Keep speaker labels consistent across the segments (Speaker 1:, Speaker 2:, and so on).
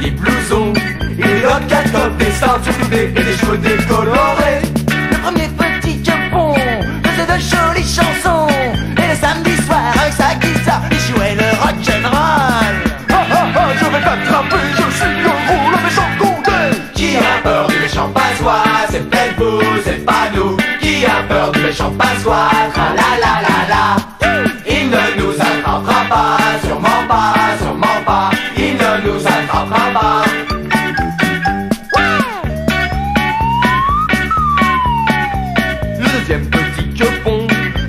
Speaker 1: jolis blousons. Il est dans 4 top, des ceintures soudées et des cheveux décolorés.
Speaker 2: Le premier petit quepon faisait de jolies chansons. Et le samedi soir avec sa guitare il jouait le rock'n'roll.
Speaker 1: Oh oh oh, je vais t'attraper, je suis le gros, le méchant Condé. Qui a peur du méchant passoire? C'est peut-être vous, c'est pas nous. Qui a peur du méchant passoire? Tra la la la la. Il ne nous attrapera pas, sûrement pas, sûrement pas. Il ne nous attrapera pas. Le deuxième petit quepon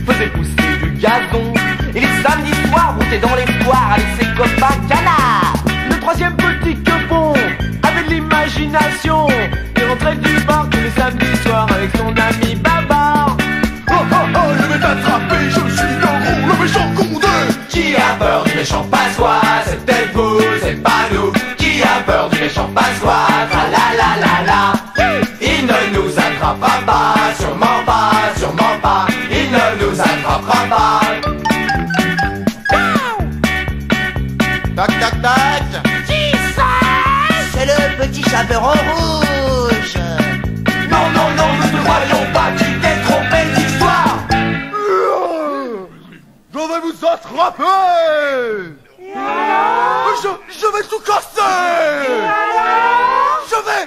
Speaker 1: faisait pousser du gazon. Et les samedis soirs routait dans les foires avec ses copains canards. Le troisième petit quepon avait de l'imagination. Il rentrait du bar tous les samedis soirs avec son ami Babar. Oh oh oh, je vais t'attraper, je suis le gros, le méchant Condé. Qui a peur du méchant passoire? C'est peut-être vous, c'est pas nous. Qui a peur du méchant passoire? Tra la la la la. Il ne nous attrapera pas, sûrement pas, sûrement pas. Il ne nous attrapera pas.
Speaker 2: Tac tac tac. C'est le petit chaperon rouge.
Speaker 1: Non, non, non, nous ne croyons pas, tu t'es trompé d'histoire.
Speaker 3: Je vais vous attraper. Je vais tout casser. Je vais